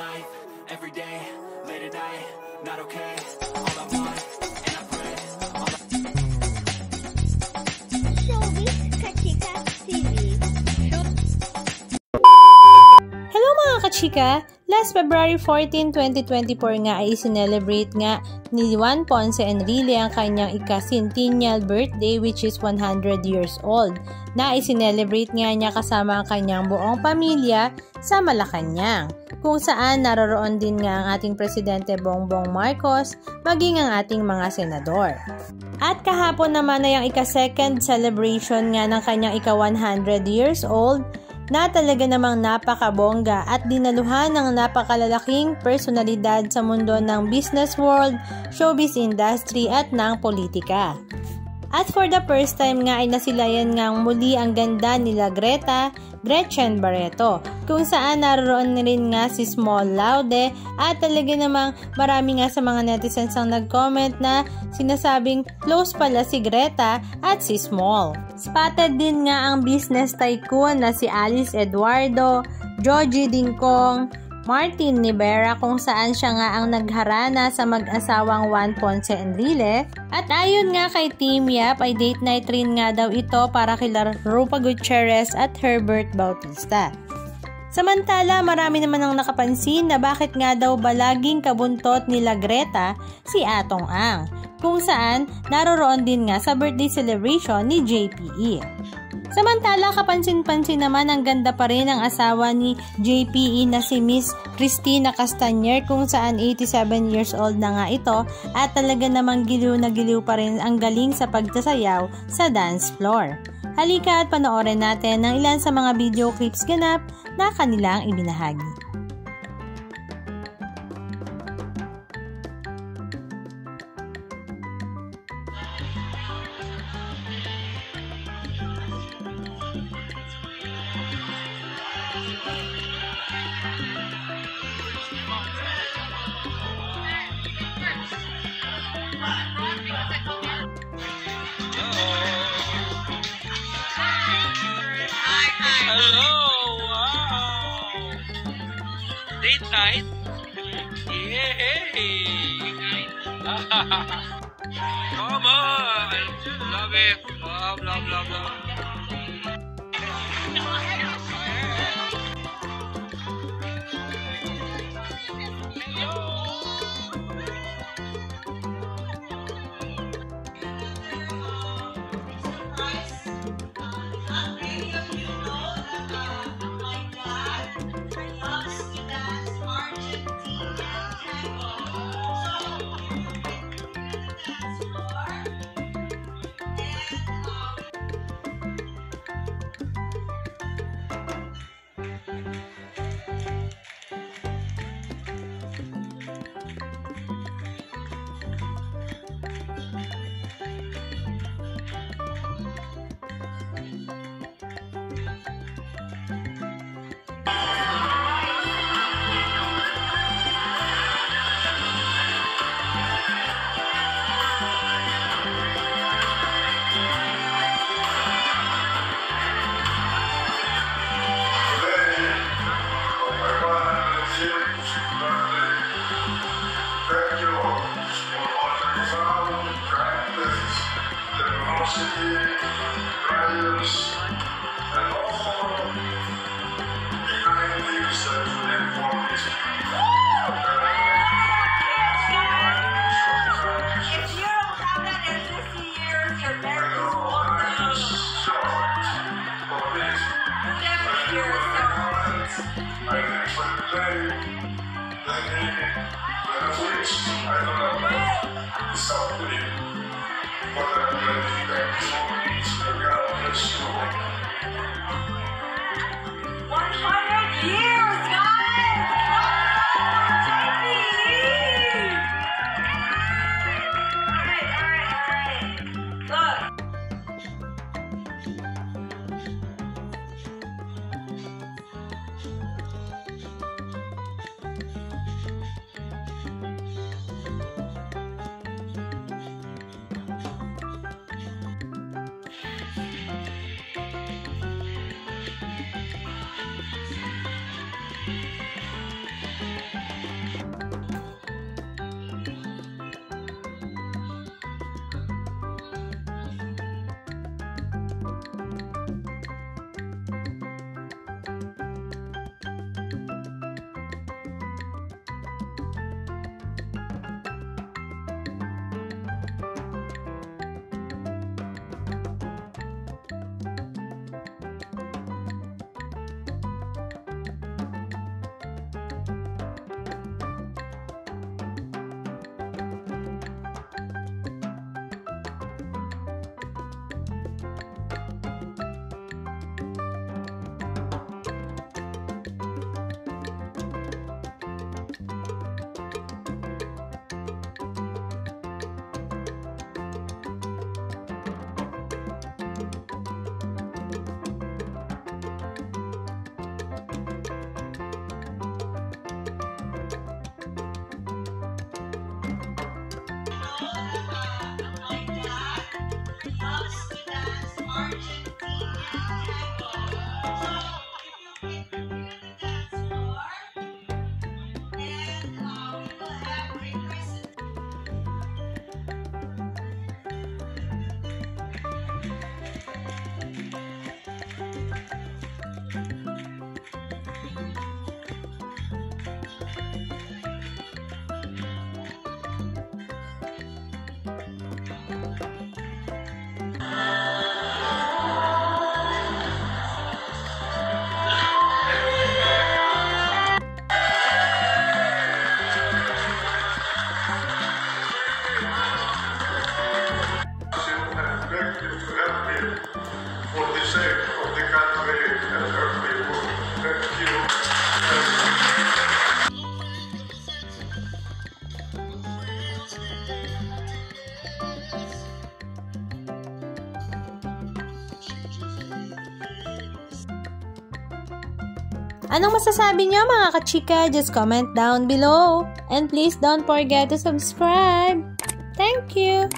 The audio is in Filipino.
life, every day, late at night, not okay. All I want, and I pray. Showbiz Kachika TV. Hello mga kachika! Last February 14, 2024 nga ay sinelebrate nga ni Juan Ponce Enrile ang kanyang ika-centennial birthday, which is 100 years old, na isinelebrate nga niya kasama ang kanyang buong pamilya sa Malacanang, kung saan naroroon din nga ang ating Presidente Bongbong Marcos, maging ang ating mga senador. At kahapon naman ay ang ika-second celebration nga ng kanyang ika-100 years old, na talaga namang napakabongga at dinaluhan ng napakalalaking personalidad sa mundo ng business world, showbiz industry at ng politika. At for the first time nga ay nasilayan nga muli ang ganda nila Gretchen Barreto, kung saan naroon rin nga si Small Laude at talaga namang marami nga sa mga netizens ang nag-comment na sinasabing close pala si Greta at si Small. Spotted din nga ang business tycoon na si Alice Eduardo, Joji Dingkong, Martin Nivera, kung saan siya nga ang nagharana sa mag-asawang Juan Ponce Enrile. At ayon nga kay Team Yap ay date night rin nga daw ito para kila Rupa Gutierrez at Herbert Bautista. Samantala, marami naman ang nakapansin na bakit nga daw ba laging kabuntot nila Greta si Atong Ang, kung saan naroroon din nga sa birthday celebration ni JPE. Samantala, kapansin-pansin naman ang ganda pa rin ang asawa ni JPE na si Miss Cristina Castañer, kung saan 87 years old na nga ito at talaga namang giliw na giliw pa rin ang galing sa pagsasayaw sa dance floor. Halika at panoorin natin ng ilan sa mga video clips ganap na kanilang ibinahagi. Hello! Wow! Date night? Yay! Come on! Love it! Love, love, love, love. you to help me for the sake of the country and her people. Thank you. Anong masasabi niyo mga kachika? Just comment down below. And please don't forget to subscribe. Thank you!